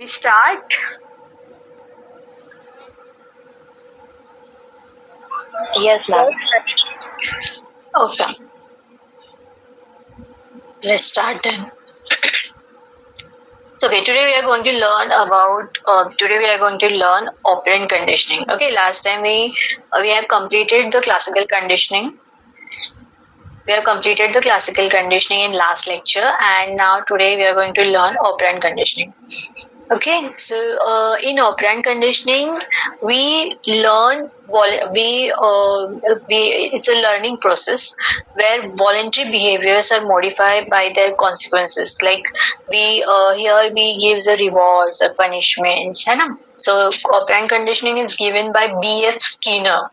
We start. Yes, ma'am. Okay, let's start then. So, okay, today we are going to learn about. Today we are going to learn operant conditioning. Okay, last time we have completed the classical conditioning. We have completed the classical conditioning in last lecture, and now today we are going to learn operant conditioning. Okay, so in operant conditioning, we learn. It's a learning process where voluntary behaviors are modified by their consequences. Like here we give the rewards or punishments, है ना? So operant conditioning is given by B.F. Skinner.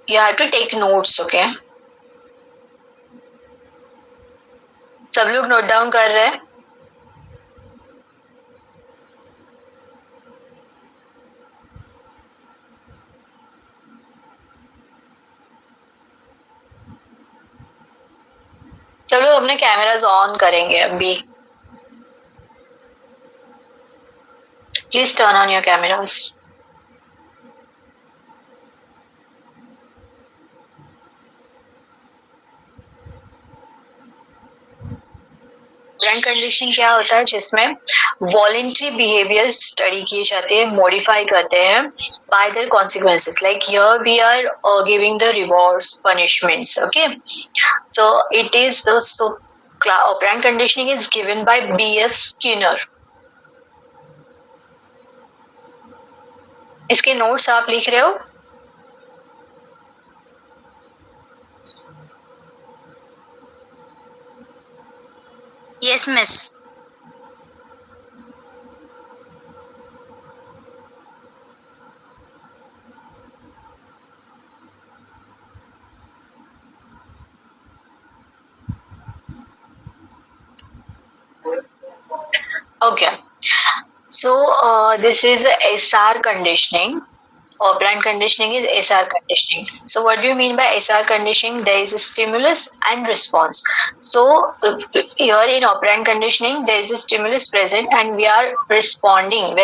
You have to take notes, okay? सब लोग note down कर रहे हैं? सब लोग अपने कैमरास ऑन करेंगे अभी. Please turn on your cameras. Operant conditioning क्या होता है जिसमें वॉलेंट्री बिहेवियर स्टडी किए जाते हैं, मॉडिफाई करते हैं by their consequences. Like here we are giving the rewards, punishments. Okay, so it is the operant conditioning is given by B.F. Skinner. इसके नोट्स आप लिख रहे हो? Yes, miss. Okay, so this is SR conditioning. Operant conditioning is SR conditioning. So what do you mean by SR conditioning? There is a stimulus and response. So here in operant conditioning, there is a stimulus present and we are responding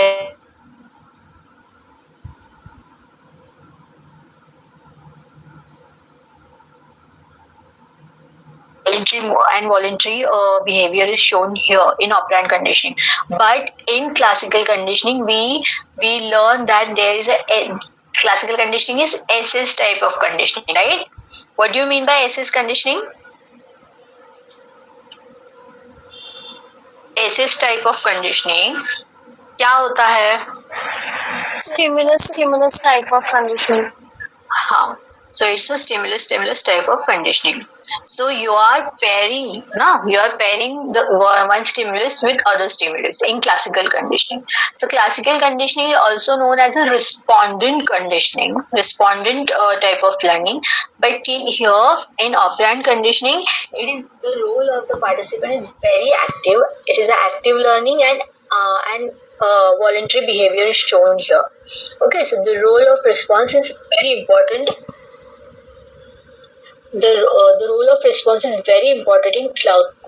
voluntary behavior is shown here in operant conditioning. But in classical conditioning, we learn that there is a classical conditioning is SS type of conditioning, right? What do you mean by SS conditioning? SS type of conditioning क्या होता है? Stimulus type of conditioning. हाँ, so it's a stimulus type of conditioning. So you are pairing the one stimulus with other stimulus in classical conditioning. So classical conditioning is also known as a respondent conditioning, respondent type of learning. But here in operant conditioning, it is the role of the participant is very active. It is an active learning and voluntary behavior is shown here. Okay, so the role of response is very important. The role of response is very important in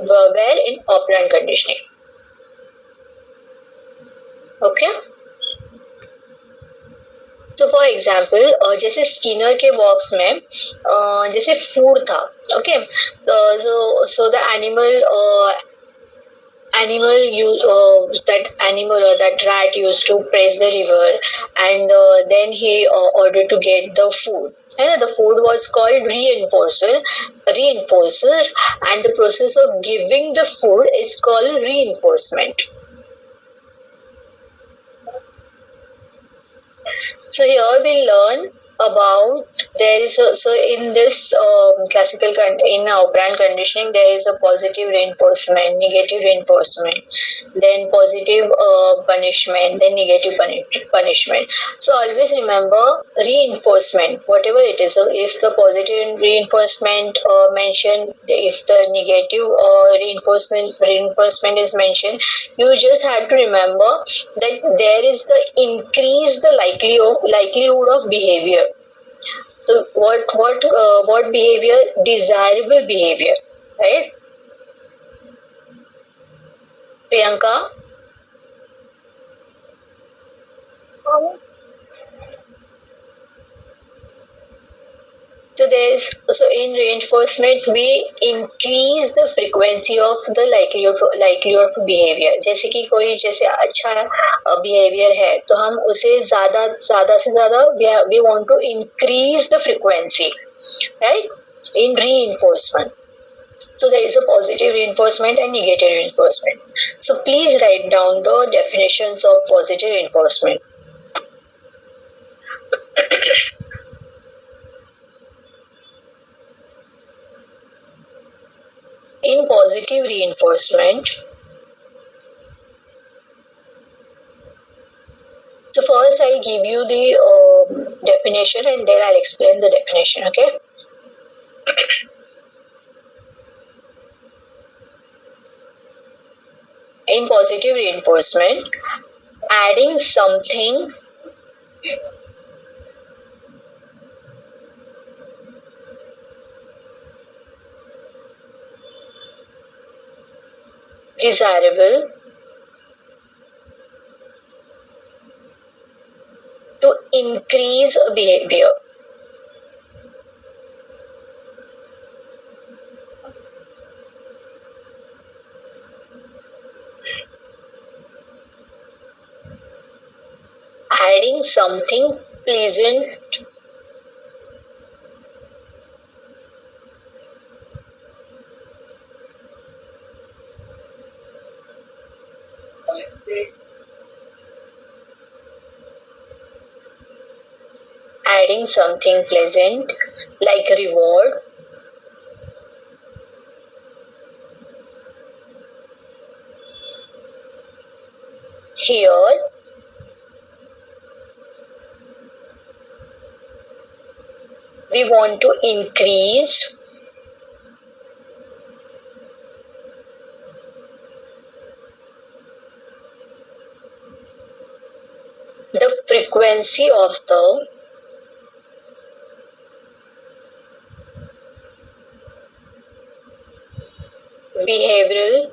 where in operant conditioning. Okay. तो for example जैसे Skinner के box में जैसे food था. Okay, so the animal or that rat used to press the river, and then he ordered to get the food, and the food was called reinforcer, and the process of giving the food is called reinforcement. So here we learn about so in this classical in operant conditioning there is a positive reinforcement, negative reinforcement, then positive punishment, then negative punishment. So always remember reinforcement, whatever it is. So if the positive reinforcement mentioned, if the negative reinforcement is mentioned, you just have to remember that there is the increase the likelihood of behavior. So what behavior? Desirable behavior, right? Priyanka? So in reinforcement we increase the frequency of the likelihood of behavior. जैसे कि कोई जैसे अच्छा behavior है तो हम उसे ज़्यादा से ज़्यादा we want to increase the frequency, right? In reinforcement. So there is a positive reinforcement and negative reinforcement. So please write down the definitions of positive reinforcement. In positive reinforcement, so first I'll give you the definition and then I'll explain the definition, okay? In positive reinforcement, adding something desirable to increase a behavior. Adding something pleasant adding something pleasant like reward, here we want to increase the frequency of the behavioral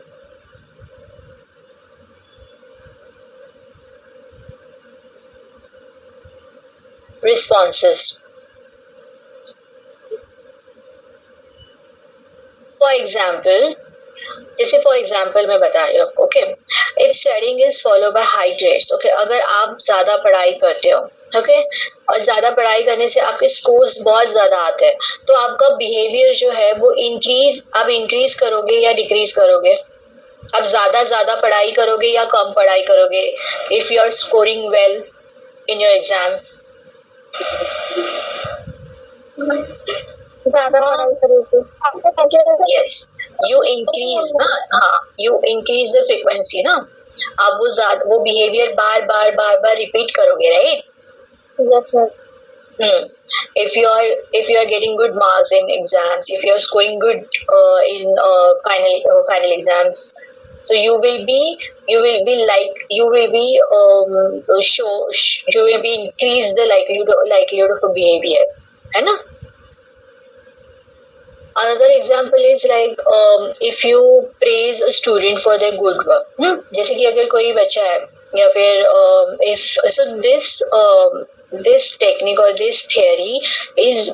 responses. For example, जैसे for example मैं बता रही हूँ आपको, okay, if studying is follow by high grades, okay, अगर आप ज्यादा पढ़ाई करते हो, ओके, और ज्यादा पढ़ाई करने से आपके स्कोर्स बहुत ज्यादा आते हैं, तो आपका बिहेवियर जो है वो इंक्रीज करोगे या डिक्रीज करोगे? आप ज्यादा पढ़ाई करोगे या कम पढ़ाई करोगे? If you are scoring well in your exam, ज्यादा पढ़ाई करोगे। Yes, you increase the frequency ना, आप वो बिहेवियर बार रिपीट करोगे, right? Yes yes. If you are getting good marks in exams, if you are scoring good in final exams, so you will be increase the likelihood of a behavior, है ना? Another example is like if you praise a student for their good work, जैसे कि अगर कोई बच्चा है या फिर this technique or this theory is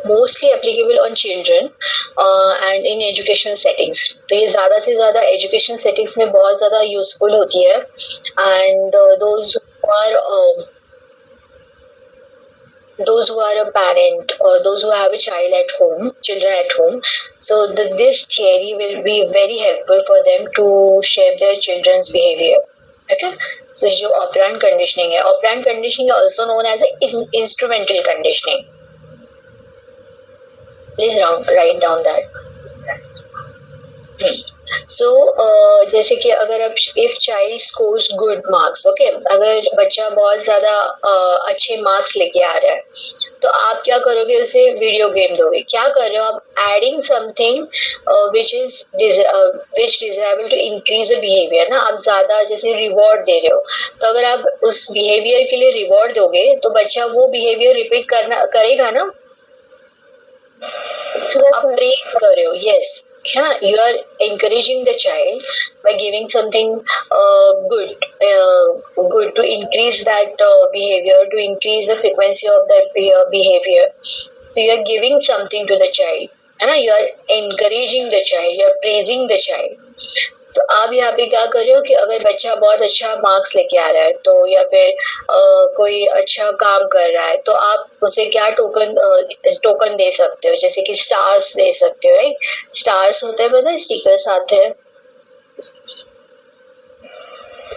mostly applicable on children and in educational settings. तो ये ज़्यादा से ज़्यादा education settings में बहुत ज़्यादा useful होती है, and those who are a parent or those who have a children at home, so this theory will be very helpful for them to shape their children's behavior. Okay, so जो operant conditioning है, operant conditioning is also known as instrumental conditioning. Please write down that. So जैसे कि अगर आप if child scores good marks, okay, अगर बच्चा बहुत ज्यादा अच्छे मार्क्स लेके आ रहा है, तो आप क्या करोगे? उसे वीडियो गेम दोगे? क्या कर रहे हो आप? Adding something which desirable to increase the behavior ना, आप ज्यादा जैसे रिवॉर्ड दे रहे हो, तो अगर आप उस बिहेवियर के लिए रिवॉर्ड दोगे तो बच्चा वो बिहेवियर रिपीट करेगा ना? आप प्रेज कर रहे हो, yes, Yeah, you are encouraging the child by giving something good, good to increase that behavior, to increase the frequency of that behavior. So you are giving something to the child, है ना? You are encouraging the child, you are praising the child. So आप यहाँ पे क्या कर रहे हो कि अगर बच्चा बहुत अच्छा मार्क्स लेके आ रहा है तो या फिर कोई अच्छा काम कर रहा है तो आप उसे क्या टोकन दे सकते हो, जैसे कि स्टार्स दे सकते हो, राइट? स्टार्स होते हैं, पता, स्टिकर्स आते हैं।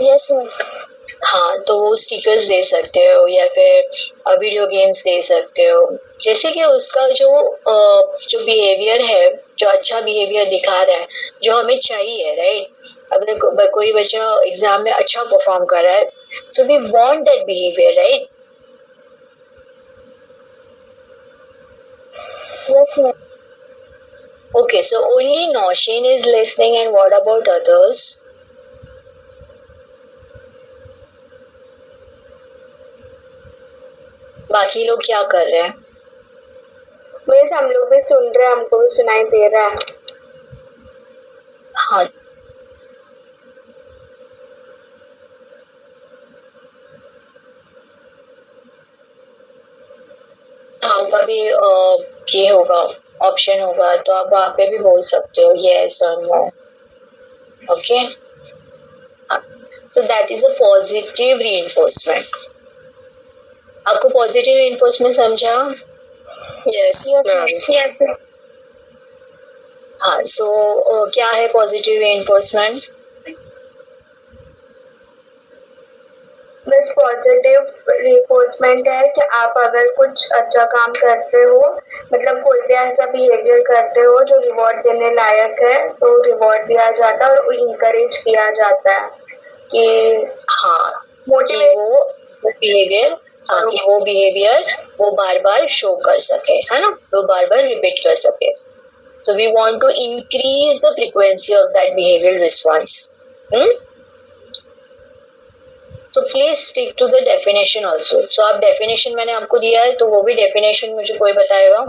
Yes sir. हाँ, तो वो स्टिकर्स दे सकते हो या फिर वीडियो गेम्स दे सकते हो, जैसे कि उसका जो बिहेवियर है, जो अच्छा बिहेवियर दिखा रहा है, जो हमें चाहिए, राइट? अगर कोई बच्चा एग्जाम में अच्छा परफॉर्म कर रहा है, so we want that behaviour, right? Yes sir. Okay, so only Noshin is listening, and what about others? बाकी लोग क्या कर रहे हैं? बस हम लोग भी सुन रहे हैं, हमको भी सुनाई दे रहा है। हाँ, हाँ, कभी ये होगा, ऑप्शन होगा, तो आप वहाँ पे भी बोल सकते हो yes or no. Okay, so that is a positive reinforcement. आपको पॉजिटिव reinforcement समझा? Yes, ma'am. Yes sir. हाँ, so क्या है पॉजिटिव reinforcement? बस पॉजिटिव रिफोर्समेंट है कि आप अगर कुछ अच्छा काम करते हो, मतलब कोई भी ऐसा बिहेवियर करते हो जो रिवॉर्ड देने लायक है, तो रिवॉर्ड दिया जाता है और इंकरेज किया जाता है कि हाँ, कि मोटिवेट। वो बिहेवियर, हाँ, कि वो बिहेवियर वो बार बार शो कर सके, है ना? वो बार बार रिपीट कर सके. So we want to increase the frequency of that behavioral response. So please stick to the definition also. So आप definition मैंने आपको दिया है, तो वो भी definition मुझे कोई बताएगा?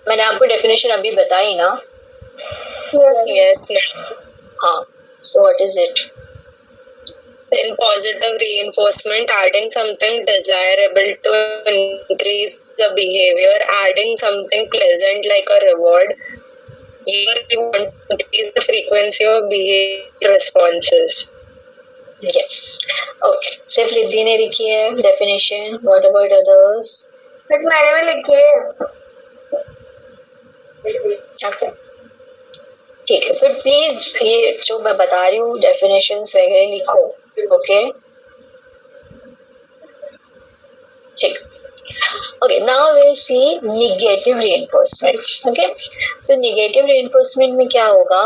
मैंने आपको definition अभी बताई ना? Yes, हाँ. So what is it? in positive reinforcement, adding something desirable to increase the behavior, adding something pleasant like a reward. Here we want to increase the frequency of behavior responses. Yes. Okay. सिर्फ रिद्धि ने लिखी है definition. What about others? बस मैंने भी लिखी है। Okay. ठीक है, फिर प्लीज ये जो मैं बता रही हूँ डेफिनेशंस वगैरह लिखो. ओके, ठीक. Okay, now we'll see negative reinforcement. Okay, so negative reinforcement में क्या होगा?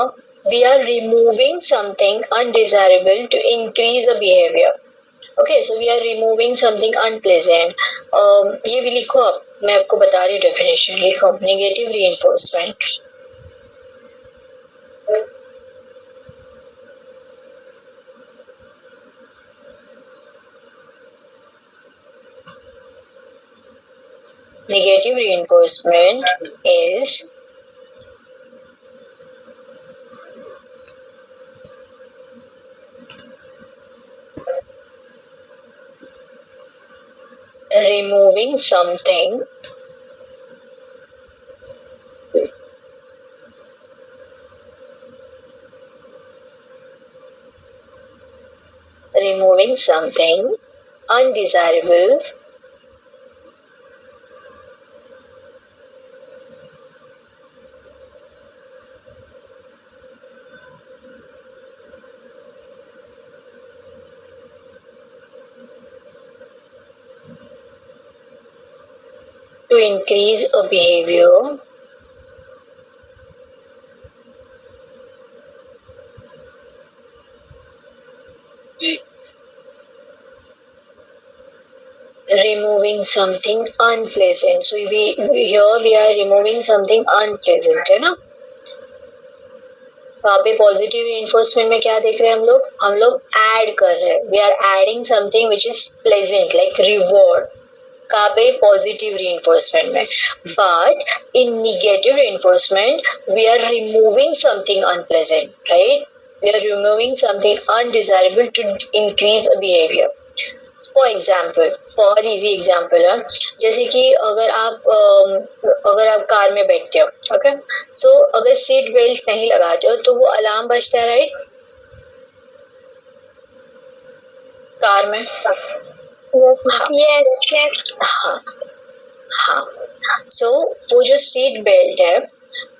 We are removing something undesirable to increase a behavior. Okay, so we are removing something unpleasant. ये भी लिखो आप, मैं आपको बता रही हूँ डेफिनेशन. लिखो negative reinforcement. Negative reinforcement is removing something undesirable to increase a behavior removing something unpleasant. So we are removing something unpleasant, है ना? वहाँ पे पॉजिटिव reinforcement में क्या देख रहे हैं हम लोग ऐड कर रहे हैं. We are adding something which is pleasant like reward. कहाँ पे? पॉजिटिव reinforcement में. But in negative reinforcement, we are removing something unpleasant, right? We are removing something undesirable to increase a behavior. For example, for easy example है, जैसे कि अगर आप car में बैठते हो, ओके, सो अगर सीट बेल्ट नहीं लगाते हो तो वो अलार्म बजता है, राइट? कार में. Yes. हाँ हाँ. सो वो जो सीट बेल्ट है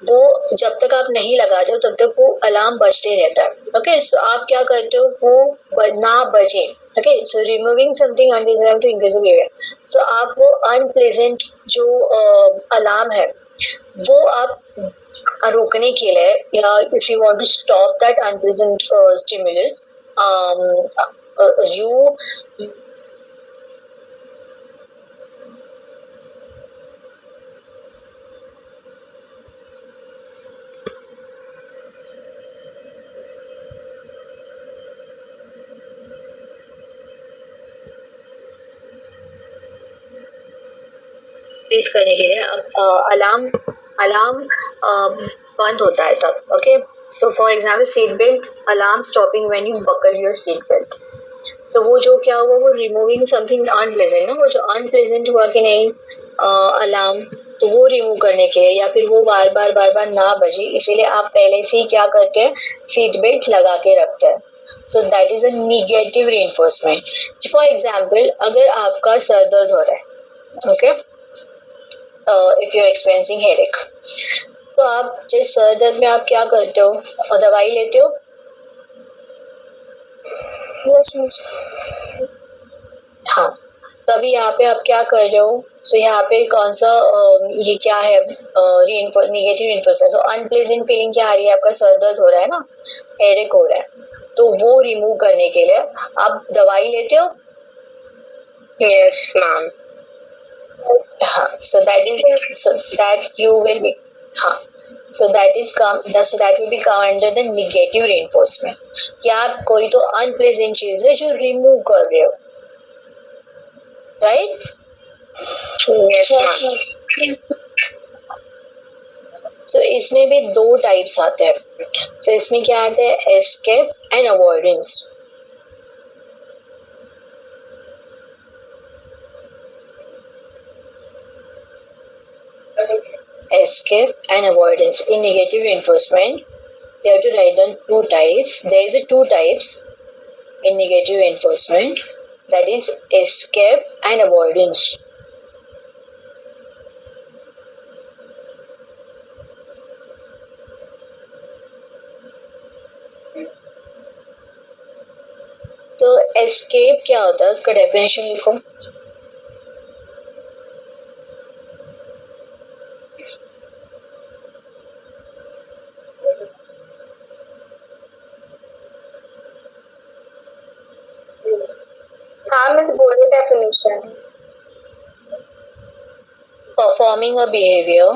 वो जब तक आप नहीं लगाते हो तब तक वो अलार्म बजते रहता है. ओके, सो आप क्या करते हो? वो ना बजे. Okay, so removing something undesirable to increase behaviour. So आप वो अनप्लेजेंट जो अलार्म है वो आप रोकने के लिए, या if you want to stop that unpleasant stimulus, you read करने के लिए अलार्म बंद होता है तब. Okay, so for example seat belt alarm stopping when you buckle your seat belt. So वो जो क्या हुआ, वो रिमूविंग समथिंग अनप्लेजेंट ना, वो जो अनप्लेजेंट हुआ कि नहीं अलार्म, तो वो रिमूव करने के लिए, या फिर वो बार बार ना बजे, इसीलिए आप पहले से ही क्या करते हैं? सीट बेल्ट लगा के रखते हैं. So that is a negative reinforcement. For example अगर आपका सर दर्द हो रहा है, okay, if you are experiencing headache, तो आप जिस सर दर्द में आप क्या करते हो? और दवाई लेते हो? हाँ, तभी यहाँ पे आप क्या कर रहे हो? सो यहाँ पे कौन सा ये क्या है? Negative reinforcement. So unpleasant feeling क्या आ रही है? आपका सर दर्द हो रहा है ना, हेडेक हो रहा है, तो वो रिमूव करने के लिए आप दवाई लेते हो? Yes, ma'am. हाँ, so that you will be, हाँ, so that will be come under the negative reinforcement. कि आप कोई तो अनप्लेजेंट चीज है जो रिमूव कर रहे हो, राइट? Yes, ma'am. सो इसमें भी दो टाइप्स आते हैं. सो इसमें क्या आता है? Escape and avoidance. Escape and avoidance. In negative reinforcement, you have to write down two types. There is a two types in negative reinforcement, that is escape and avoidance. तो escape क्या होता है? उसका डेफिनेशन लिखो. हाँ miss, बोलो definition. Performing a behavior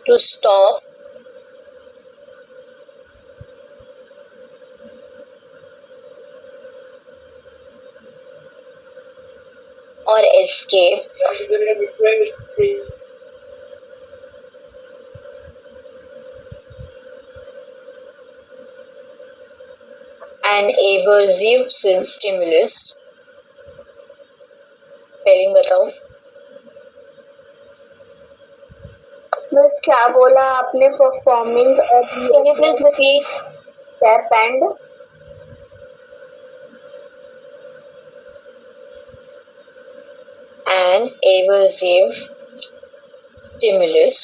to stop or escape an aversive stimulus. Spelling बताओ. Miss क्या बोला आपने? Performing Can you please repeat? Step and An aversive stimulus.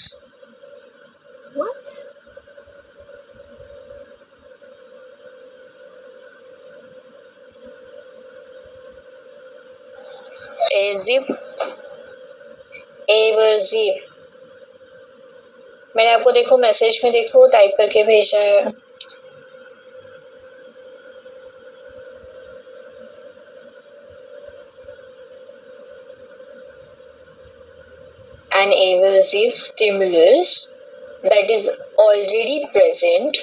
What? एवर्सिव. मैंने आपको देखो मैसेज में देखो टाइप करके भेजा है. an aversive stimulus that is already present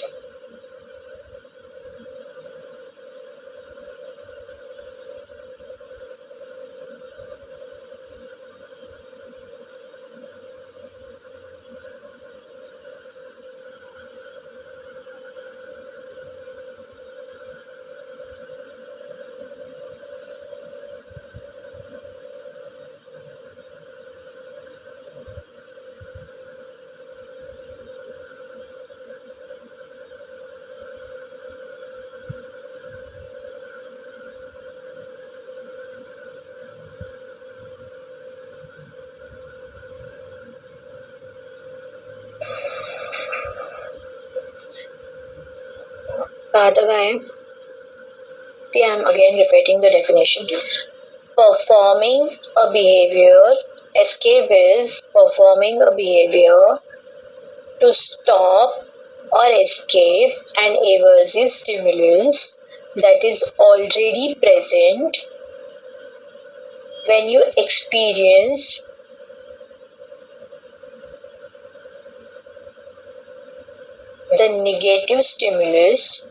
See, I'm again repeating the definition. Performing a behavior, escape is performing a behavior to stop or escape an aversive stimulus that is already present when you experience the negative stimulus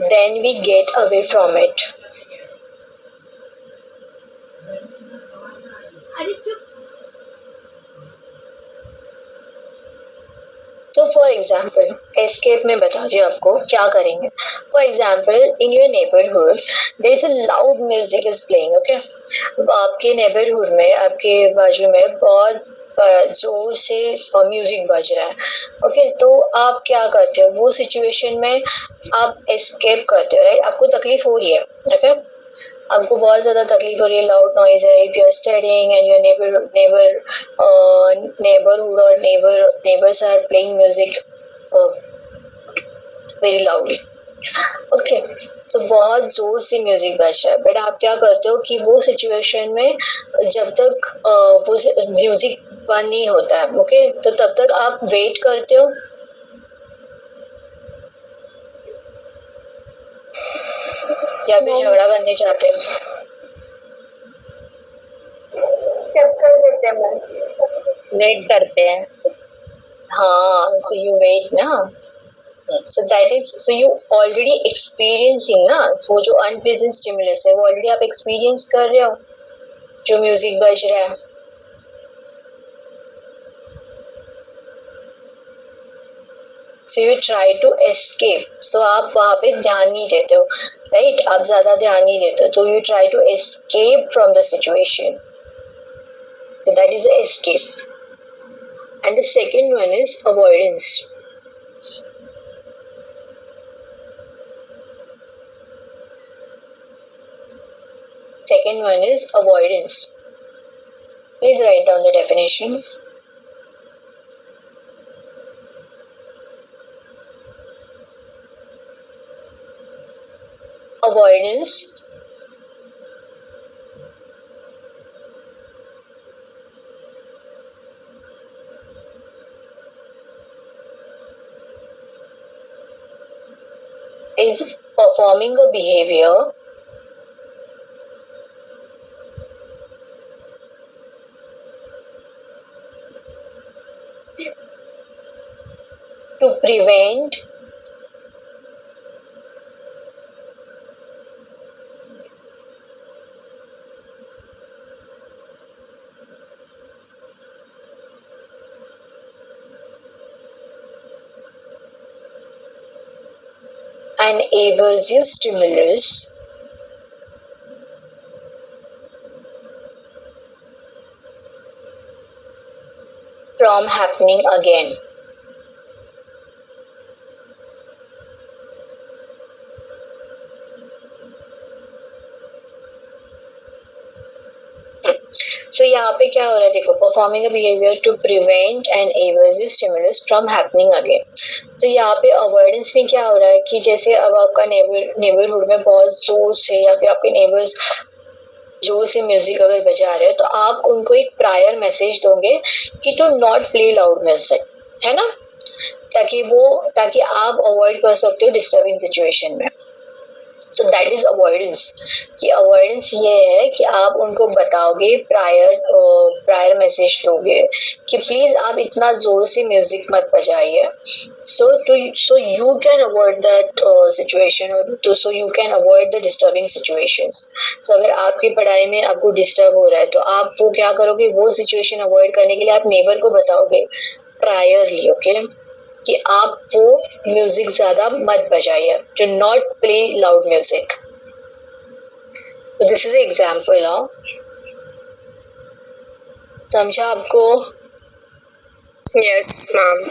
then we get away from it. So for example, escape में बता दिया आपको क्या करेंगे. For example, in your neighborhood, there is a loud music is playing. Okay, आपके neighborhood में, आपके बाजू में बहुत जोर से म्यूजिक बज रहा है. ओके, तो आप क्या करते हो वो सिचुएशन में? आप एस्केप करते हो, राइट? आपको तकलीफ हो रही है, ओके, आपको बहुत ज्यादा तकलीफ हो रही है, लाउड नॉइज है. If you are studying and your neighborhood or neighbors are playing music very loudly. Okay, so बहुत जोर से म्यूजिक बज रहा है, बट आप क्या करते हो कि वो सिचुएशन में जब तक वो म्यूजिक बंद नहीं होता है, ओके, तो तब तक आप वेट करते हो या फिर झगड़ा करने चाहते हो? स्किप कर देते हैं, वेट करते हैं. हाँ, so you wait ना. So that is, so you already experiencing ना, वो जो unpleasant stimulus है वो already आप experience कर रहे हो, जो म्यूजिक बज रहा है. So you try to escape. So आप वहाँ पे ध्यान नहीं देते हो, right? आप ज़्यादा ध्यान नहीं देते हो, तो you try to escape from the situation. So that is the escape. And the second one is avoidance. Second one is avoidance. Please write down the definition. Avoidance is performing a behavior to prevent an aversive stimulus from happening again. So यहाँ पे क्या हो रहा है देखो, performing a behavior to prevent an aversive stimulus from happening again. तो यहाँ पे अवॉइडेंस में क्या हो रहा है कि जैसे अब आपका नेबरहुड में बहुत जोर से या फिर आपके नेबर्स जोर से म्यूजिक अगर बजा रहे हैं तो आप उनको एक प्रायर मैसेज दोगे कि to not play loud music, है ना, ताकि आप अवॉइड कर सकते हो डिस्टर्बिंग सिचुएशन में। सो दैट इज अवॉइडेंस। कि अवॉइडेंस ये है कि आप उनको बताओगे, प्रायर मैसेज दोगे कि प्लीज आप इतना जोर से म्यूजिक मत बजाइए, so you can avoid that situation, और so you can avoid the disturbing situations. तो अगर आपकी पढ़ाई में आपको डिस्टर्ब हो रहा है तो आप वो क्या करोगे, वो सिचुएशन अवॉइड करने के लिए आप नेबर को बताओगे प्रायरली, ओके, कि आप वो म्यूजिक ज्यादा मत बजाइए, to not play loud music. This is example. समझा आपको? Yes ma'am.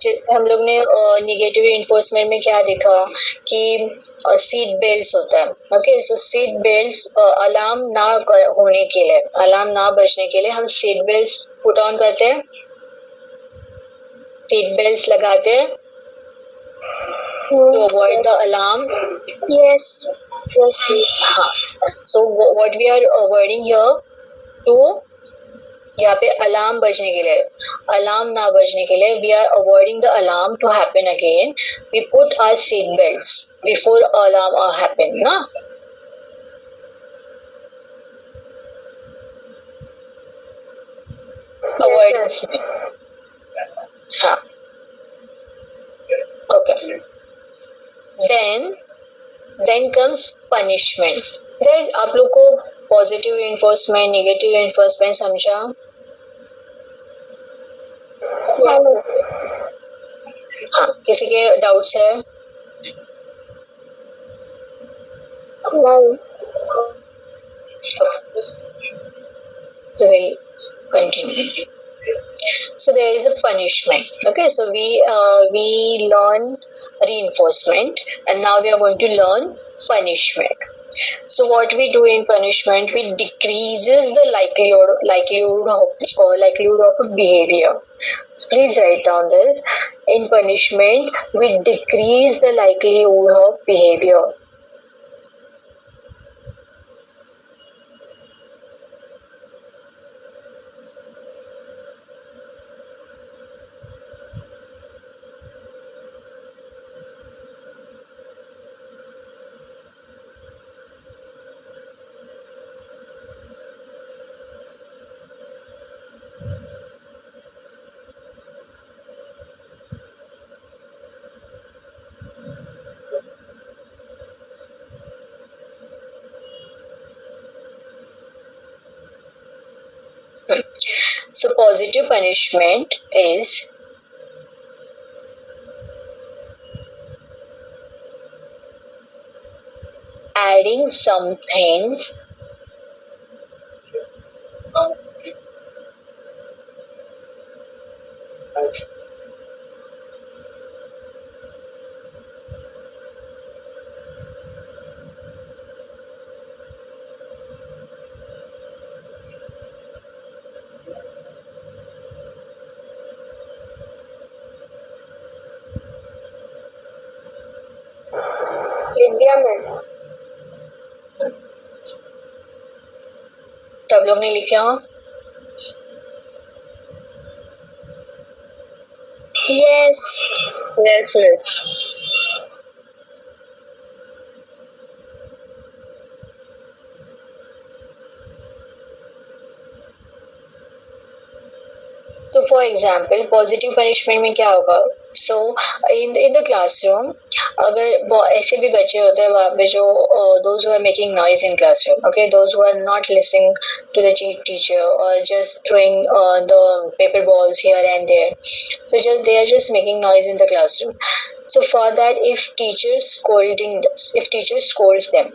जैसे हम लोग ने निगेटिव इन्फोर्समेंट में क्या देखा कि सीट बेल्ट होता है, ओके, सो सीट बेल्ट अलार्म ना होने के लिए, अलार्म ना बजने के लिए हम सीट बेल्ट पुट ऑन करते हैं, सीट बेल्ट लगाते हैं to avoid the alarm. Yes. हाँ, so what we are avoiding here, to यहाँ पे अलार्म बजने के लिए, अलार्म ना बजने के लिए, we are avoiding the alarm to happen again. We put our seat belts before alarm happen, ना? Avoidance में, हाँ, okay. Then comes punishment. Guys, आप लोग को पॉजिटिव रिइंफोर्समेंट, नेगेटिव रिइंफोर्समेंट समझा? हाँ, किसी के डाउट्स है? So we'll continue. So there is a punishment. Okay, so we learn reinforcement, and now we are going to learn punishment. So what we do in punishment, we decreases the likelihood of behavior. So please write down this. In punishment, we decrease the likelihood of behavior. So positive punishment is adding some things India में सब लोग ने लिखा हो? Yes yes. तो for example positive punishment में क्या होगा? सो इन द क्लासरूम अगर ऐसे भी बच्चे होते हैं वहाँ पे जो those who are making noise in classroom, okay, those who are not listening to the teacher और just throwing the paper balls here and there, so they are just making noise in the classroom. So for that, if teacher scolds them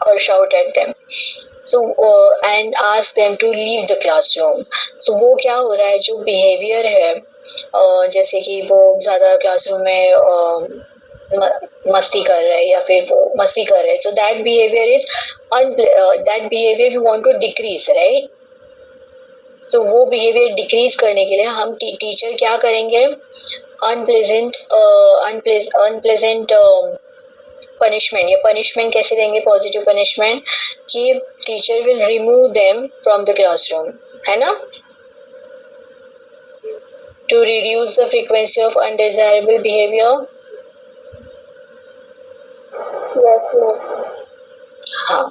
or shout at them, so and ask them to leave the classroom, so वो क्या हो रहा है, जो behaviour है जैसे कि वो ज्यादा क्लासरूम में मस्ती कर रहे हैं या फिर वो मस्ती कर रहे हैं, so that behavior we want to decrease, right? तो वो बिहेवियर डिक्रीज करने के लिए हम टीचर क्या करेंगे, अनप्लेजेंट पनिशमेंट, या पनिशमेंट कैसे देंगे, पॉजिटिव पनिशमेंट, कि teacher will remove them from the classroom, है ना, to reduce the frequency of undesirable behaviour. Yes yes. हाँ,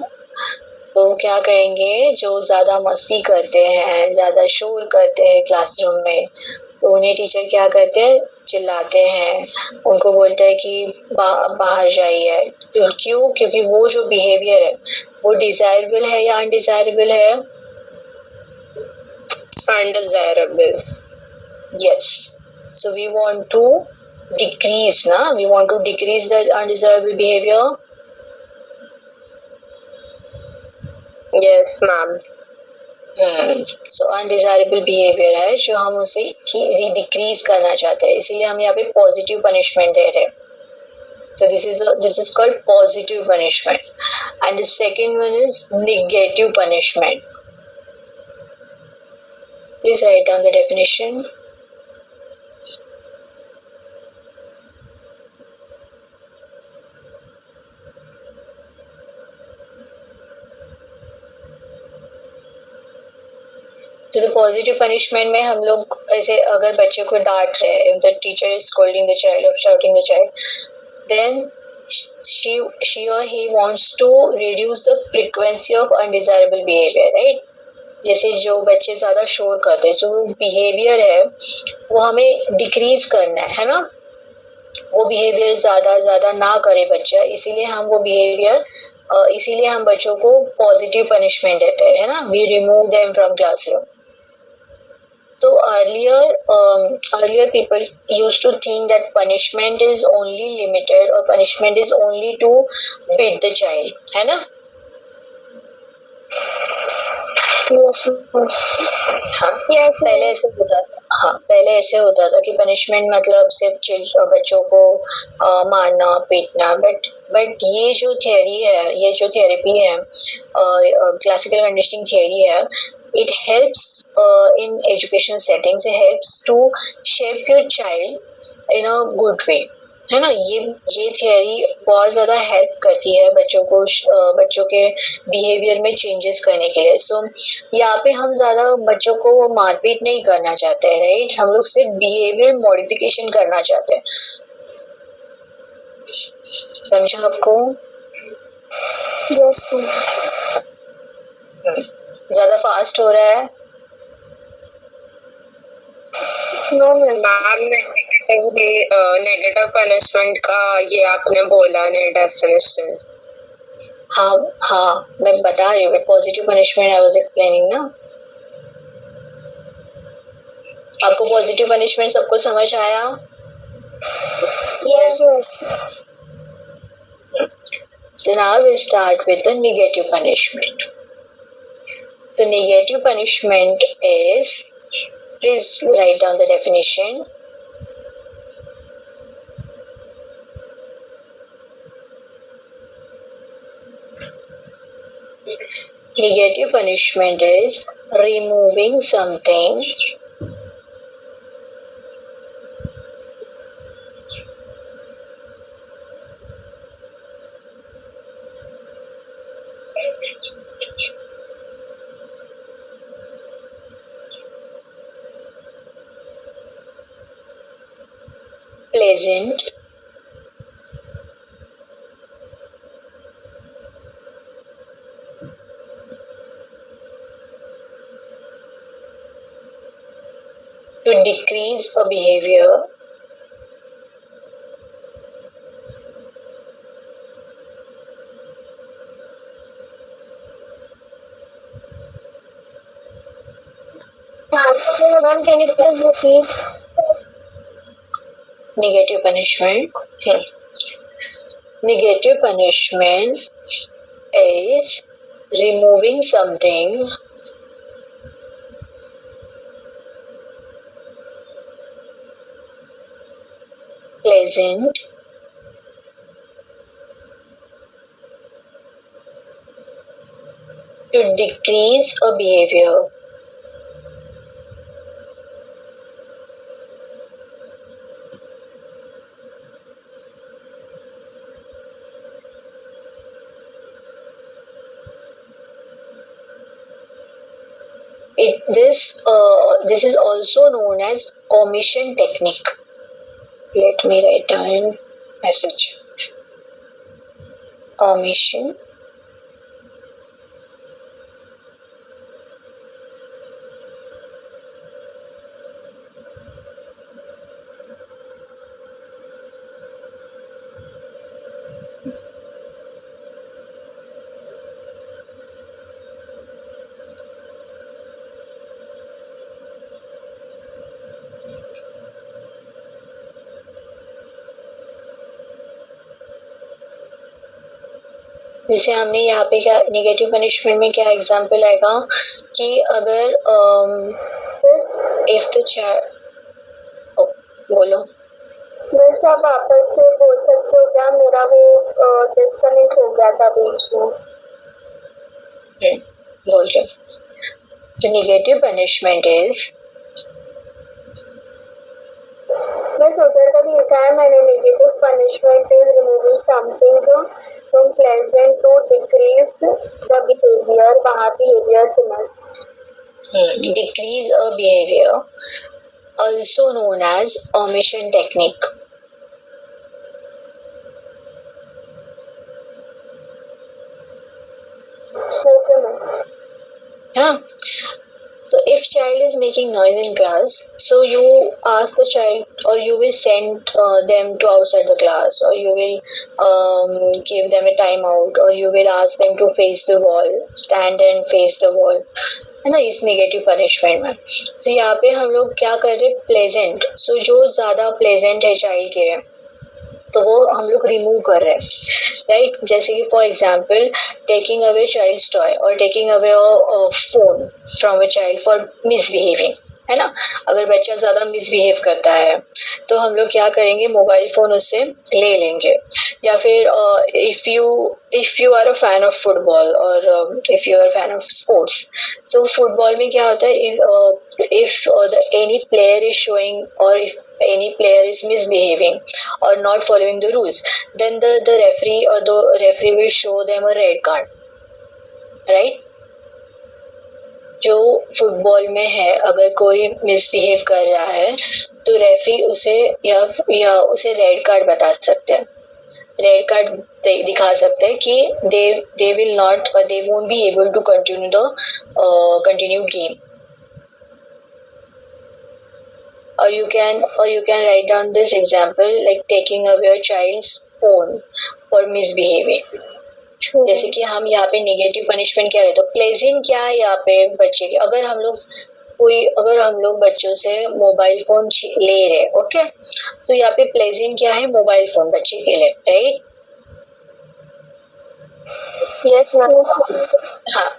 तो क्या करेंगे, जो ज्यादा मस्ती करते हैं, ज्यादा शोर करते हैं क्लासरूम में, तो उन्हें टीचर क्या करते हैं, चिल्लाते हैं, उनको बोलते हैं कि बाहर जाइए। क्यों? क्योंकि वो जो बिहेवियर है वो डिजायरेबल है या अनडिजायरेबल है? Undesirable. Yes, so we want to decrease ना, we want to decrease the undesirable behaviour. Yes ma'am. So undesirable behaviour है जो हम उसे डिक्रीज करना चाहते हैं, इसीलिए हम यहाँ पे पॉजिटिव पनिशमेंट दे रहे हैं। So this is called positive punishment, and the second one is negative punishment. Please write down the definition. तो द पॉजिटिव पनिशमेंट में हम लोग ऐसे, अगर बच्चे को डांट रहे हैं, if the teacher is scolding the child or shouting the child, then she or he wants to reduce the frequency of undesirable behavior, right? जैसे जो बच्चे ज्यादा शोर करते हैं, जो बिहेवियर है वो हमें डिक्रीज करना है ना, वो बिहेवियर ज्यादा ना करे बच्चा, इसीलिए हम वो बिहेवियर, इसीलिए हम बच्चों को पॉजिटिव पनिशमेंट देते हैं, है ना, we remove them from classroom. So earlier people used to think that punishment is only limited, or punishment is only to beat the child, है ना? हाँ, पहले ऐसे होता था। हाँ, पहले ऐसे होता था कि पनिशमेंट मतलब सिर्फ बच्चों को मारना पीटना, बट ये जो थियरी है, ये जो थेरेपी है, क्लासिकल कंडीशनिंग थियरी है, it helps in educational settings, it helps to shape your child in a good way, है ना। ये थियरी बहुत ज्यादा हेल्प करती है बच्चों को, बच्चों के बिहेवियर में चेंजेस करने के लिए। सो यहाँ पे हम ज्यादा बच्चों को मारपीट नहीं करना चाहते हैं, राइट, हम लोग सिर्फ बिहेवियर मॉडिफिकेशन करना चाहते हैं। समझा आपको? यस। ज्यादा फास्ट हो रहा है? नो मैम, नेगेटिव पनिशमेंट का ये आपने बोला नहीं डेफिनेशन। हाँ, मैं बता रही हूँ, positive punishment I was explaining ना। आपको पॉजिटिव पनिशमेंट सबको समझ आया? Yes yes. So now we'll start with the negative punishment. So negative punishment is, please write down the definition. Negative punishment is removing something pleasant to decrease a behavior Ma'am, can you please repeat? negative punishment. Negative punishment is removing something pleasant to decrease a behavior. This is also known as omission technique. Let me write down message. Omission जैसे हमने यहाँ पे क्या negative punishment में क्या example आएगा कि अगर इफ द चाइल्ड बोलो बस आप वापस से बोल सकते हो क्या? मेरा वो डिस्कनेक्ट हो गया था बीच में। बोल के so negative punishment is बस उधर का भी लिखा है मैंने, negative punishment is removing something from pleasant to decrease the behaviour, वहाँ बिहेवियर समझ। decrease a behavior, also known as omission technique. Okay miss. Yeah. So if child is making noise in class, so you ask the child, or you will send them to outside the class, or you will give them a timeout, or you will ask them to face the wall, stand and face the wall, है ना, इस negative punishment में। तो यहाँ पे हम लोग क्या कर रहे हैं, प्लेजेंट, सो जो ज्यादा प्लेजेंट है चाइल्ड के तो वो हम लोग रिमूव कर रहे हैं, राइट। जैसे कि for example taking away child's toy और taking away phone from a child for misbehaving, है ना। अगर बच्चा ज्यादा मिसबिहेव करता है तो हम लोग क्या करेंगे, मोबाइल फोन उससे ले लेंगे। या फिर if you are a fan of football और if you are fan of sports, so football में क्या होता है, if any player is showing, or if any player is misbehaving or not following the rules, then the referee will show them a red card, right। जो football में है, अगर कोई misbehave कर रहा है तो रेफरी उसे या उसे रेड कार्ड बता सकते हैं, रेड कार्ड दिखा सकते हैं कि they will not or they won't be able to continue game. Or you can write down this example like taking away a child's phone for misbehaving. जैसे कि हम यहाँ पे नेगेटिव पनिशमेंट क्या है, तो प्लेजेंट क्या है यहाँ पे बच्चे के, अगर हम लोग बच्चों से मोबाइल फोन ले रहे, ओके, सो यहाँ पे प्लेजेंट क्या है, मोबाइल फोन बच्चे के लिए, राइट। Yes ma'am. हाँ,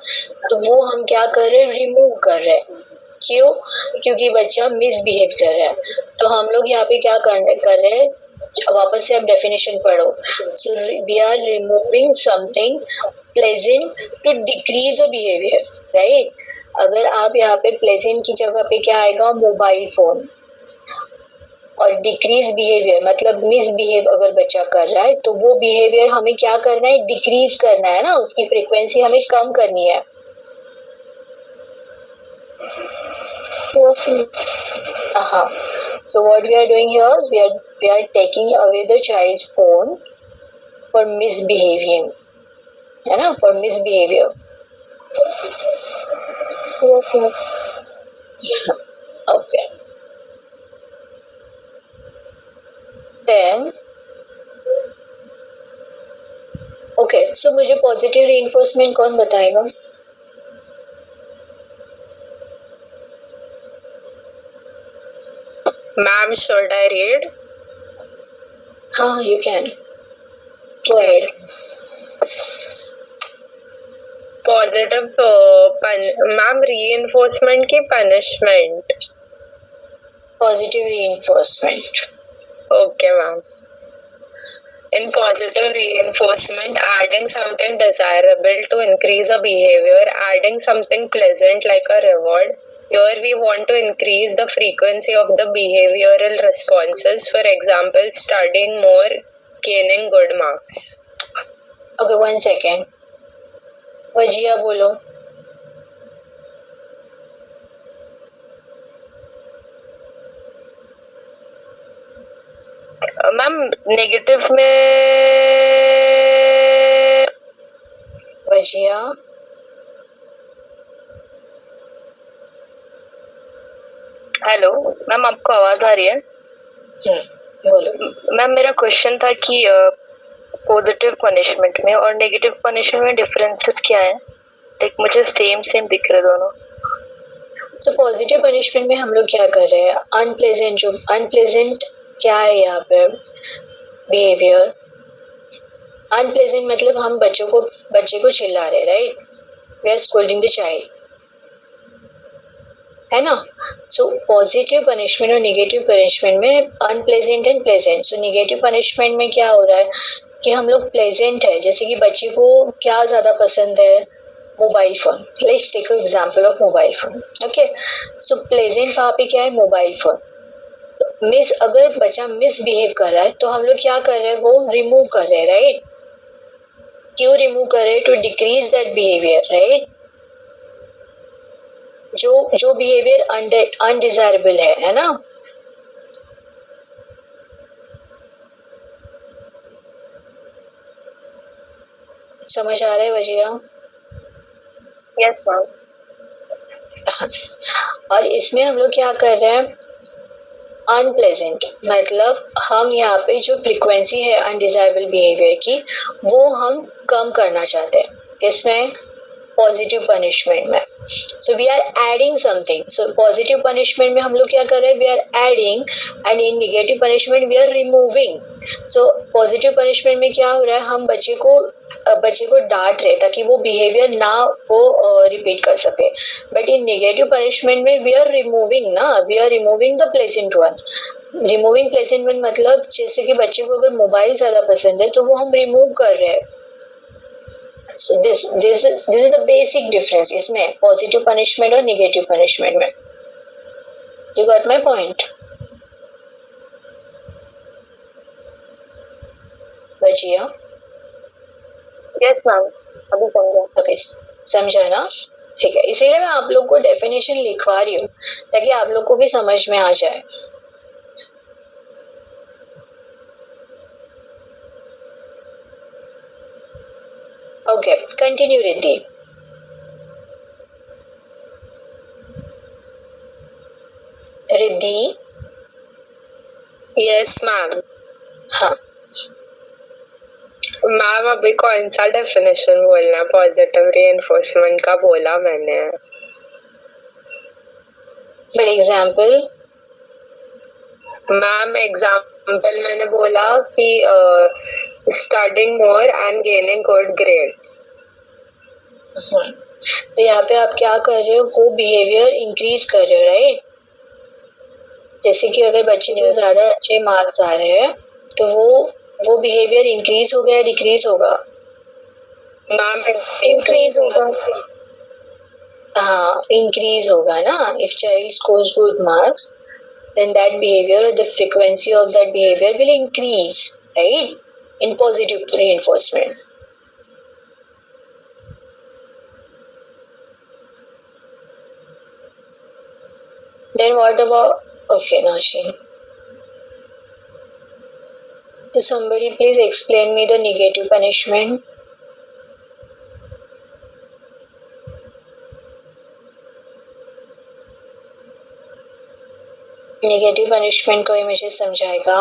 तो वो हम क्या कर रहे हैं, रिमूव कर रहे हैं। क्यों? क्योंकि बच्चा मिसबिहेव कर रहा है। तो हम लोग यहाँ पे क्या कर रहे हैं, वापस से आप डेफिनेशन पढ़ो। So we are removing something pleasant to decrease a behaviour, right. अगर आप यहाँ पे प्लेजेंट की जगह पे क्या आएगा, मोबाइल फोन, और डिक्रीज बिहेवियर मतलब मिसबिहेव अगर बच्चा कर रहा है तो वो बिहेवियर हमें क्या करना है, डिक्रीज करना है ना, उसकी फ्रीक्वेंसी हमें कम करनी है। So what we are doing here, we are taking away the child's phone for misbehaving, है ना, for misbehavior. Okay. Then okay, so मुझे पॉजिटिव रीइंफोर्समेंट कौन बताएगा? Ma'am, should I read? हाँ, you can. Go ahead. Positive ma'am, reinforcement की punishment. Positive reinforcement. Okay, ma'am. In positive reinforcement, adding something desirable to increase a behavior, adding something pleasant like a reward. Here we want to increase the frequency of the behavioral responses. For example, studying more, gaining good marks. Okay, 1 second. Wajiha बोलो। Ma'am negative में Wajiha hello ma'am, आपको आवाज आ रही है? बोलो। Ma'am मेरा question था कि पॉजिटिव पनिशमेंट में और नेगेटिव पनिशमेंट में डिफरेंसेस क्या है? लाइक मुझे सेम दिख रहे दोनों। सो पॉजिटिव पनिशमेंट में हम लोग क्या कर रहे हैं, अनप्लेजेंट क्या है यहाँ पे बिहेवियर। अनप्लेजेंट मतलब हम बच्चे को चिल्ला रहे, right, we are scolding the child, है ना। सो पॉजिटिव पनिशमेंट और नेगेटिव पनिशमेंट में unpleasant and pleasant. So negative punishment में क्या हो रहा है कि हम लोग प्लेजेंट है, जैसे कि बच्चे को क्या ज्यादा पसंद है, mobile phone. Let's take example of mobile phone. Okay, so pleasant वहां पे क्या है, मोबाइल फोन। तो अगर बच्चा मिसबिहेव कर रहा है तो हम लोग क्या कर रहे हैं, वो रिमूव कर रहे हैं, राइट। क्यों रिमूव कर रहे हैं, to decrease that behaviour, right. जो बिहेवियर अनडिजायरेबल है ना। समझ आ रहा है वजिया? Yes ma'am. और इसमें हम लोग क्या कर रहे हैं, अनप्लेजेंट मतलब हम यहाँ पे जो फ्रीक्वेंसी है अनडिजायरेबल बिहेवियर की, वो हम कम करना चाहते हैं। किसमें, पॉजिटिव पनिशमेंट में। So we are adding something. So positive punishment में हम लोग क्या कर रहे हैं, we are adding, and in negative punishment we are removing. So positive punishment में क्या हो रहा है, हम बच्चे को डांट रहे ताकि वो बिहेवियर ना वो रिपीट कर सके। बट इन नेगेटिव पनिशमेंट में वी आर रिमूविंग ना, we are removing the pleasant one. Removing pleasant one मतलब जैसे कि बच्चे को अगर मोबाइल ज्यादा पसंद है तो वो हम रिमूव कर रहे हैं। So this is the basic difference इसमें पॉजिटिव पनिशमेंट और नेगेटिव पनिशमेंट में। You got my point? बचिया? यस मैम, अभी समझा। ओके, समझा ना, ठीक है। इसीलिए मैं आप लोग को डेफिनेशन लिखवा रही हूँ ताकि आप लोग को भी समझ में आ जाए। Okay, continue Riddhi. Riddhi? Yes ma'am. हाँ, मैम अभी कौन सा डेफिनेशन बोलना, पॉजिटिव रीइंफोर्समेंट का बोला मैंने। For example? मैम एग्जाम्पल मैंने बोला कि studying more and gaining good grade. तो यहाँ पे आप क्या कर रहे हो, वो बिहेवियर इंक्रीज कर रहे हो, राइट। जैसे कि अगर बच्चे के ज्यादा अच्छे मार्क्स आ रहे हैं तो वो बिहेवियर इंक्रीज होगा या डिक्रीज होगा? मैम इंक्रीज होगा। हाँ, इंक्रीज होगा ना। If child scores good marks then that behavior or the frequency of that behavior will increase, right, in positive reinforcement. Then what about, okay, Nashi, so somebody please explain me the negative punishment. Negative punishment कोई मुझे समझाएगा?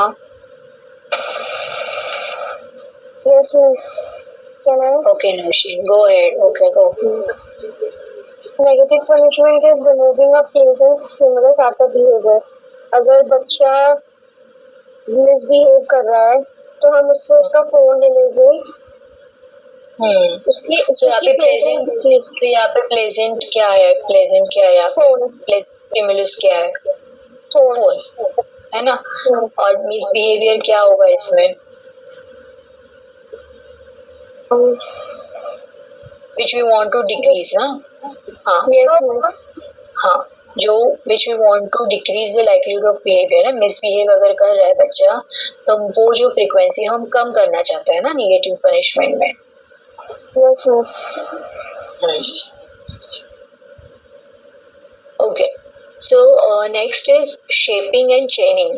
Yes, miss. Can I? Okay, Nashi, go ahead. Okay, go. Negative punishment is removing a pleasant stimulus after behavior. अगर बच्चा misbehave कर रहा है तो हम उससे उसका फोन ले लेंगे। उसकी यहाँ पे प्लेजेंट क्या है, प्लेजेंट क्या है, फोन, स्टिमुलस क्या है, फोन है ना। और मिसबिहेवियर क्या होगा इसमें, which we want to decrease ना। हाँ, हाँ, जो which we want to decrease the likelihood of behavior है। मिसबिहेव अगर कर रहा है बच्चा तो वो जो फ्रीक्वेंसी हम कम करना चाहते हैं ना निगेटिव पनिशमेंट में। Yes miss. Okay, so next is shaping and chaining.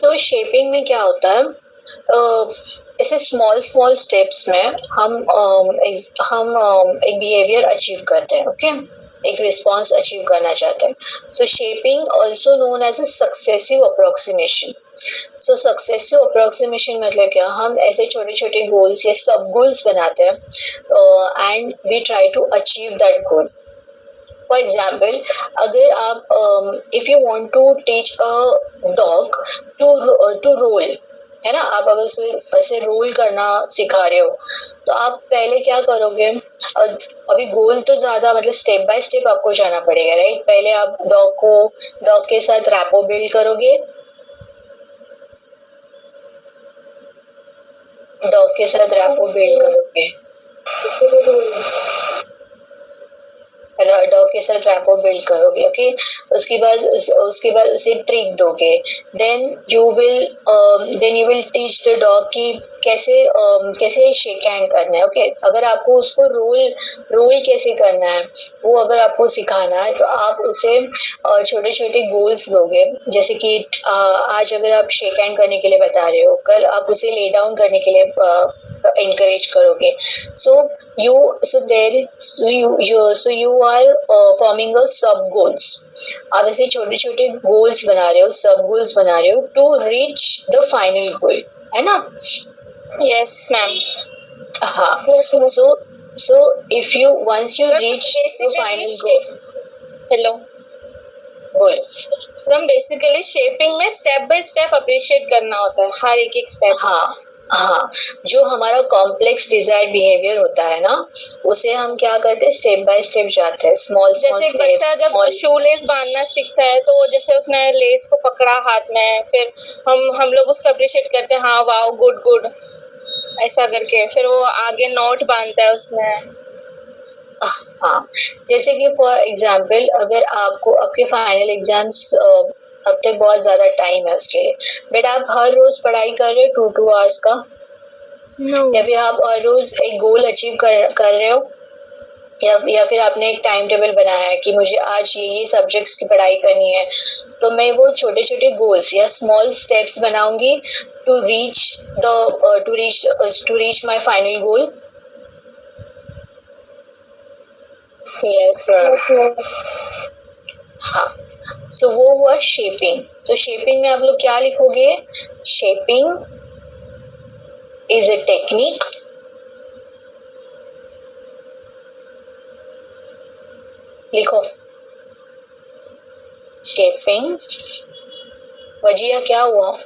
तो शेपिंग में क्या होता है, ऐसे स्मॉल स्मॉल स्टेप्स में हम एक बिहेवियर अचीव करते हैं, ओके, एक रिस्पॉन्स अचीव करना चाहते हैं. So shaping also known as a successive approximation. So successive approximation मतलब क्या, हम ऐसे छोटे छोटे गोल्स या सब गोल्स बनाते हैं and we try to achieve that goal. For example, अगर आप if you want to teach a dog to roll, है ना, आप अगर उसे ऐसे रोल करना सिखा रहे हो तो आप पहले क्या करोगे, अभी गोल तो ज्यादा मतलब स्टेप बाय स्टेप आपको जाना पड़ेगा, राइट. पहले आप डॉग के साथ रैपो बिल्ड करोगे, डॉग के साथ रैपो बिल्ड करोगे, डॉग के साथ रैपो बिल्ड करोगे, ओके. उसके बाद उसे ट्रिक दोगे, then you will teach the dog कि कैसे शेक हैंड करना है, ओके. अगर आपको उसको रोल कैसे करना है वो अगर आपको सिखाना है तो आप उसे छोटे छोटे गोल्स दोगे, जैसे कि आज अगर आप शेक हैंड करने के लिए बता रहे हो, कल आप उसे ले डाउन करने के लिए encourage करोगे. So you are forming a sub goals. आप ऐसे छोटे छोटे गोल्स बना रहे हो, सब गोल्स बना रहे हो to reach the final goal, है ना. Yes, ma'am. हाँ. So if you once you reach the final goal. Hello. बोल. मैम बेसिकली शेपिंग में स्टेप बाय स्टेप अप्रिशिएट करना होता है, हर एक स्टेप. हाँ, जो हमारा कॉम्प्लेक्स डिजायर्ड बिहेवियर होता है ना, उसे हम क्या करते हैं, स्टेप बाय स्टेप जाते हैं, स्मॉल जैसे एक बच्चा जब शू लेस बांधना सीखता है तो जैसे उसने लेस को पकड़ा हाथ में, फिर हम लोग उसको अप्रिशिएट करते हैं, हाँ वाओ गुड ऐसा करके, फिर वो आगे नोट बांधता है उसमें. हाँ, जैसे कि फॉर एग्जाम्पल अगर आपको आपके फाइनल एग्जाम्स अब तक बहुत ज्यादा टाइम है उसके लिए, बट आप हर रोज पढ़ाई कर रहे हो 2 आवर्स का, या फिर आप हर रोज एक गोल अचीव कर रहे हो, या फिर आपने एक टाइम टेबल बनाया है कि मुझे आज ये सब्जेक्ट्स की पढ़ाई करनी है, तो मैं वो छोटे छोटे गोल्स या स्मॉल स्टेप्स बनाऊंगी to reach my final goal. Yes. हाँ, सो वो हुआ शेपिंग. तो शेपिंग में आप लोग क्या लिखोगे, शेपिंग इज अ टेक्निक लिखो. शेपिंग. वजिया क्या हुआ,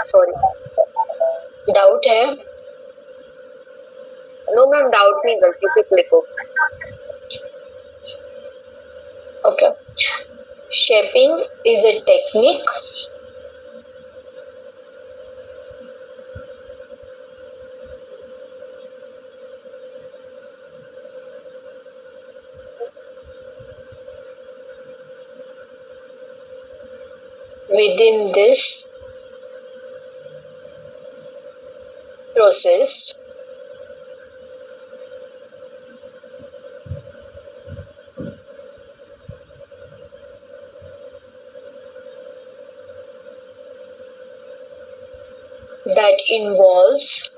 सॉरी, डाउट है? नो मैम, डाउट नहीं, गलती से क्लिक हो. Okay. Shaping is a technique within this process that involves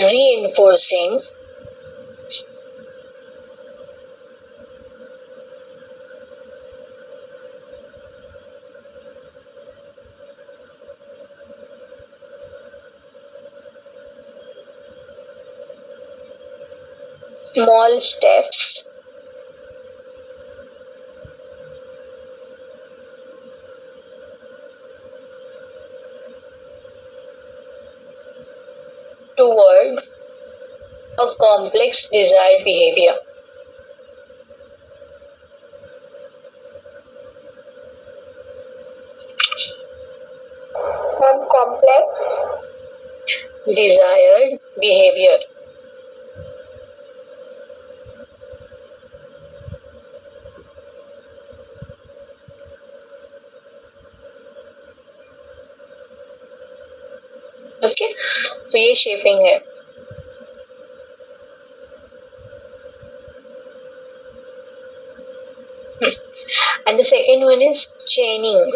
reinforcing small steps toward a complex desired behavior. Some complex Desired behavior. Okay, so ये shaping है. And the second one is chaining.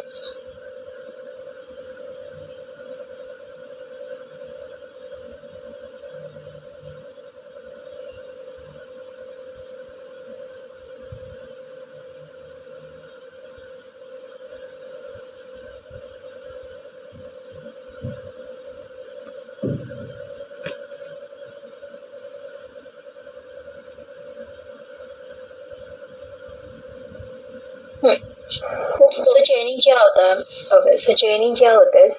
So chaining क्या होता है? Okay, so chaining क्या होता है?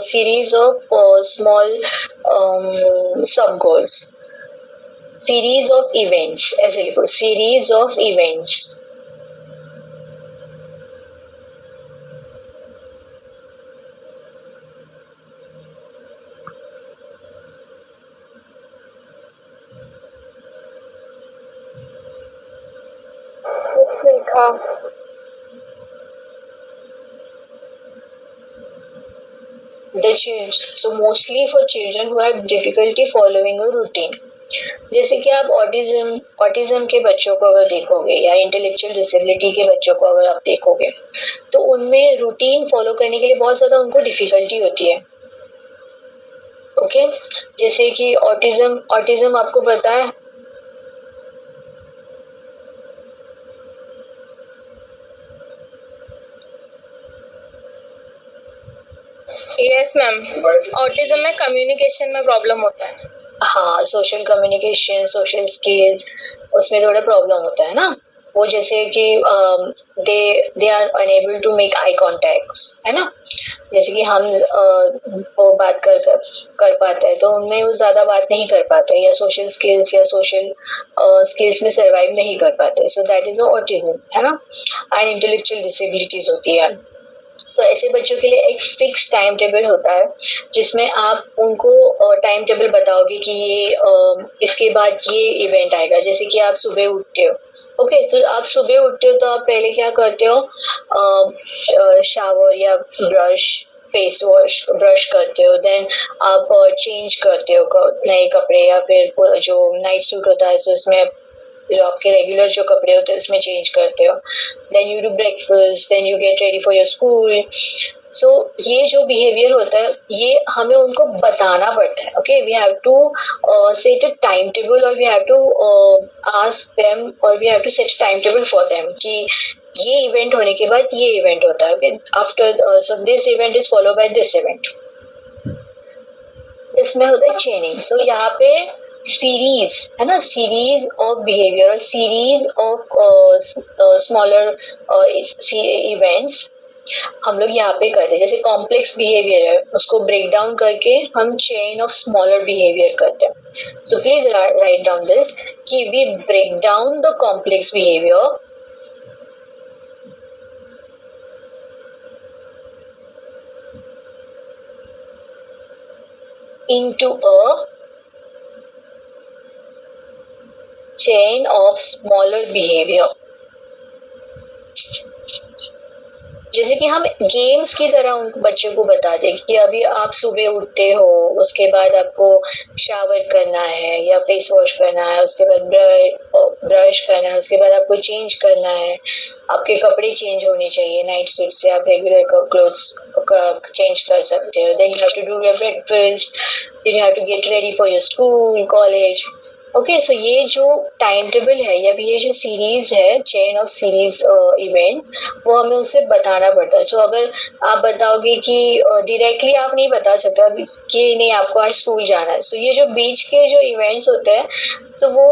Series of small sub goals. Series of events. ऐसे लिखो, series of events. लिखा. So mostly for children who have difficulty following a routine. जैसे कि आप ऑटिज्म के बच्चों को अगर देखोगे या इंटेलेक्चुअल डिसेबिलिटी के बच्चों को अगर आप देखोगे तो उनमें रूटीन फॉलो करने के लिए बहुत ज्यादा उनको डिफिकल्टी होती है. ओके, जैसे कि ऑटिज्म आपको पता है. यस मैम, ऑटिज्म में कम्युनिकेशन में प्रॉब्लम होता है. हाँ, सोशल कम्युनिकेशन, सोशल स्किल्स, उसमें थोड़ा प्रॉब्लम होता है ना. वो जैसे कि they are unable to make eye contact, है ना. जैसे कि हम वो बात कर पाते हैं तो उनमें वो ज्यादा बात नहीं कर पाते या सोशल स्किल्स या सोशल स्किल्स में सर्वाइव नहीं कर पाते. सो दैट इज ऑटिज्म, है ना. एंड इंटेलेक्चुअल डिसेबिलिटीज होती है. तो ऐसे बच्चों के लिए एक फिक्स टाइम टेबल होता है जिसमें आप उनको टाइम टेबल बताओगे कि ये इसके बाद ये इवेंट आएगा. जैसे कि आप सुबह उठते हो. ओके, तो आप सुबह उठते हो तो आप पहले क्या करते हो? शावर या फेस वॉश ब्रश करते हो. देन आप चेंज करते हो नए कपड़े या फिर जो नाइट सूट होता है तो उसमें जो आपके रेगुलर जो कपड़े होते हैं उसमें चेंज करते हो. Then you do breakfast, then you get ready for your school. So ये जो बिहेवियर होता है ये हमें उनको बताना पड़ता है. Okay, we have to set a time table और we have to ask them और we have to set time table for them कि ये इवेंट होने के बाद ये इवेंट होता है. Okay, after so this event is follow by this event. इसमें होता है चेनिंग. सो यहाँ पे सीरीज है ना, सीरीज ऑफ बिहेवियर और सीरीज ऑफ स्मॉलर इवेंट्स हम लोग यहाँ पे करते हैं. जैसे कॉम्प्लेक्स बिहेवियर है उसको ब्रेक डाउन करके हम चेन ऑफ स्मॉलर बिहेवियर करते हैं. So please write down this कि we break down the complex behaviour into a chain of smaller behavior. जैसे कि हम गेम्स की तरह उनको बच्चों को बता दें कि अभी आप सुबह उठते हो, उसके बाद आपको शावर करना है या फेस वॉश करना है, उसके बाद ब्रश करना है, उसके बाद आपको चेंज करना है, आपके कपड़े चेंज होने चाहिए. नाइट सूट से आप रेगुलर क्लोथ्स चेंज कर सकते हो. Then you have to do your breakfast, then you have to get ready for your school college. Okay, so ये जो टाइम टेबल है या ये जो सीरीज है चेन ऑफ सीरीज इवेंट वो हमें उसे बताना पड़ता है. सो अगर आप बताओगे कि डायरेक्टली आप नहीं बता सकते कि नहीं आपको आज स्कूल जाना है. सो ये जो बीच के जो इवेंट्स होते हैं तो वो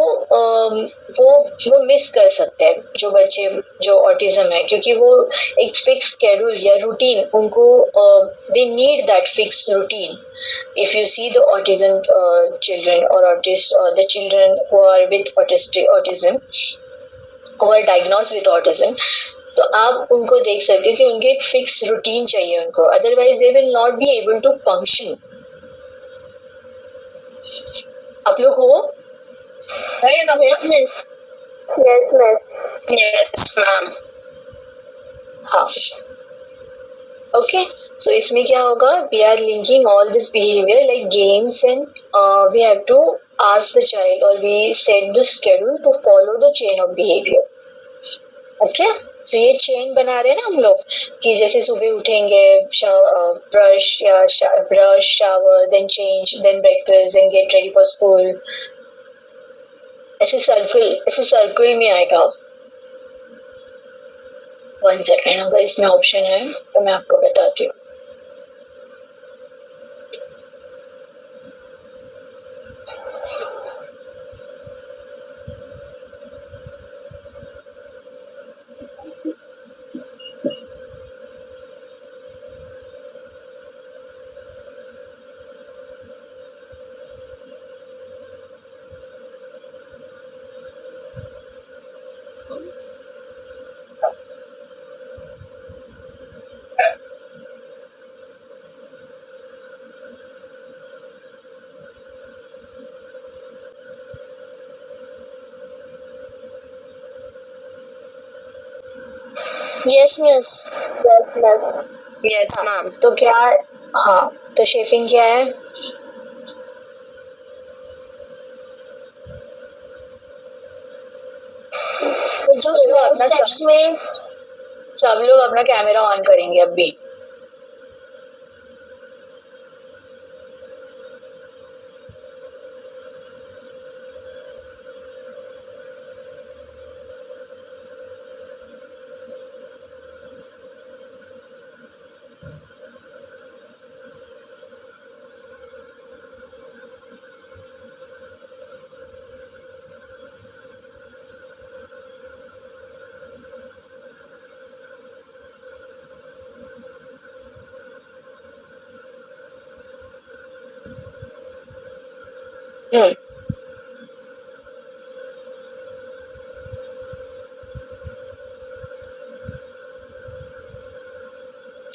मिस कर सकते हैं जो बच्चे जो ऑटिज्म है, क्योंकि वो एक फिक्स शेड्यूल या रूटीन उनको they need that fix routine. If you see the autism children or the children who are with autism, who are diagnosed with autism, तो आप उनको देख सकते हो कि उनके एक फिक्स रूटीन चाहिए उनको, otherwise they will not be able to function. आप लोग हो? Yes, miss. Yes, ma'am. हाँ, Okay, so इसमें क्या होगा, we are linking all this behavior like games and we have to ask the child or we set the schedule to follow the chain of behavior. Okay, so ये chain बना रहे हैं ना हम लोग कि जैसे सुबह उठेंगे, brush shower, then change, then breakfast, then get ready for school, ऐसे सर्कल में आएगा. 1 सेकेंड, अगर इसमें ऑप्शन है तो मैं आपको बताती हूँ. Yes miss. Yes miss. Yes, ma'am. तो क्या, हाँ, तो शेपिंग क्या है? जो स्मॉल स्टेप्स में सब लोग अपना कैमरा ऑन करेंगे अभी.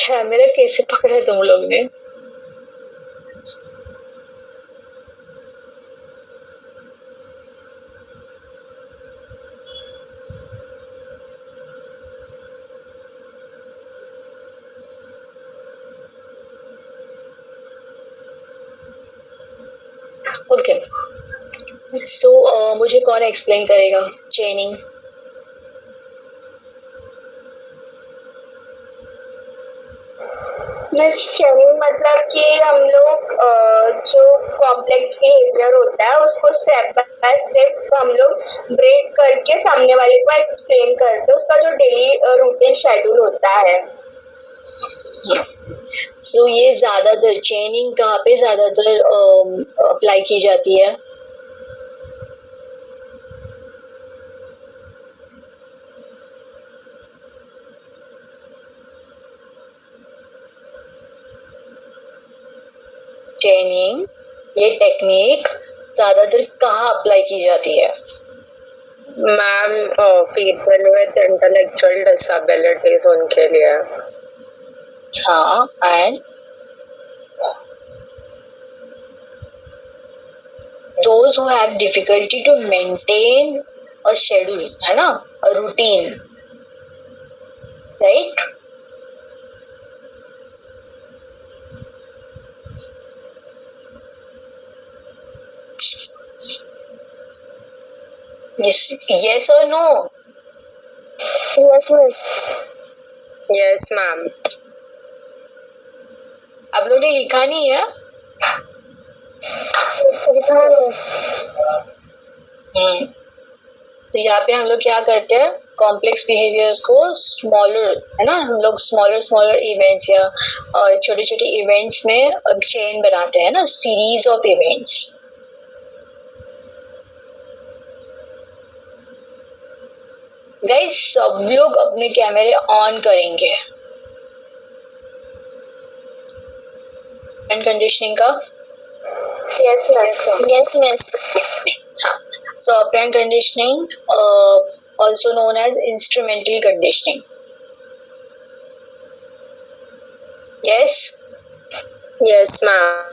कैमरा कैसे पकड़ा तुम लोग ने? ओके, सो मुझे कौन एक्सप्लेन करेगा चेनिंग? मिस चेनिंग मतलब कि हम लोग जो कॉम्प्लेक्स बिहेवियर होता है उसको स्टेप बाय स्टेप हम लोग ब्रेक करके सामने वाले को एक्सप्लेन करते हैं, उसका जो डेली रूटीन शेड्यूल होता है. सो ये ज्यादातर चेनिंग कहाँ पे ज्यादातर अप्लाई की जाती है? चेनिंग ये टेक्निक ज्यादातर कहाँ अप्लाई की जाती है? Ma'am, people with intellectual disabilities उनके लिए. हाँ, and those who have difficulty to maintain a schedule, है ना, a routine, right? Yes or no? Yes miss. Yes, ma'am. आप लोगों ने लिखा नहीं है? तो यहाँ पे हम लोग क्या करते हैं, कॉम्प्लेक्स बिहेवियर्स को स्मॉलर, है ना, हम लोग स्मॉलर इवेंट्स या छोटे छोटे इवेंट्स में चेन बनाते हैं ना, सीरीज ऑफ इवेंट्स. गाइस सब लोग अपने कैमरे ऑन करेंगे. एंड कंडीशनिंग का यस मिस. Yes miss. हाँ, so operant conditioning, also known as instrumental conditioning. Yes. Yes, ma'am.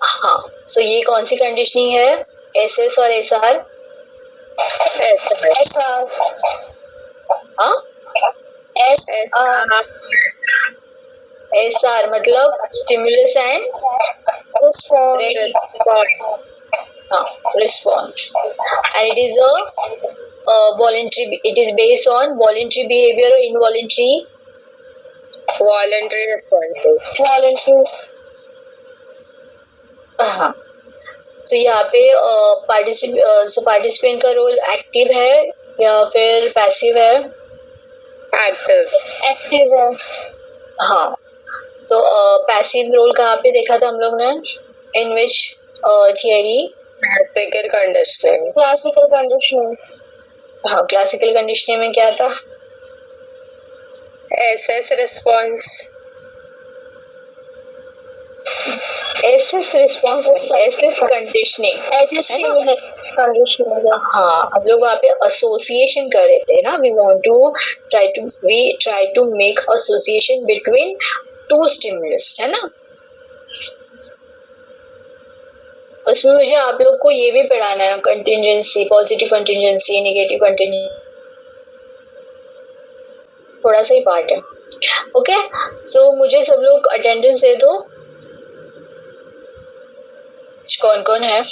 हाँ, so ये कौन सी कंडीशनिंग है? SS और SR? SR. हाँ, SR. SR मतलब stimulus and response, and it is a voluntary. It is based on voluntary behavior or involuntary. Voluntary responses. Voluntary. हाँ, so यहाँ पे पार्टिसिपेंट का रोल एक्टिव है या फिर पैसिव है? Active. एक्टिव है. हाँ, तो पैसिव रोल कहाँ पे देखा था हम लोग ने? In which theory? Classical conditioning. Classical conditioning. हाँ, क्लासिकल कंडीशनिंग में क्या था? SS response. SS response, SS conditioning, conditioning. हाँ, हम लोग वहाँ पे एसोसिएशन कर रहे थे ना. we try to make association between two stimulus, है ना. उसमें मुझे आप लोग को ये भी पढ़ाना है, contingency, positive contingency, negative contingency, थोड़ा सा ही पार्ट है. ओके, सो मुझे सब लोग अटेंडेंस दे दो. कौन कौन है?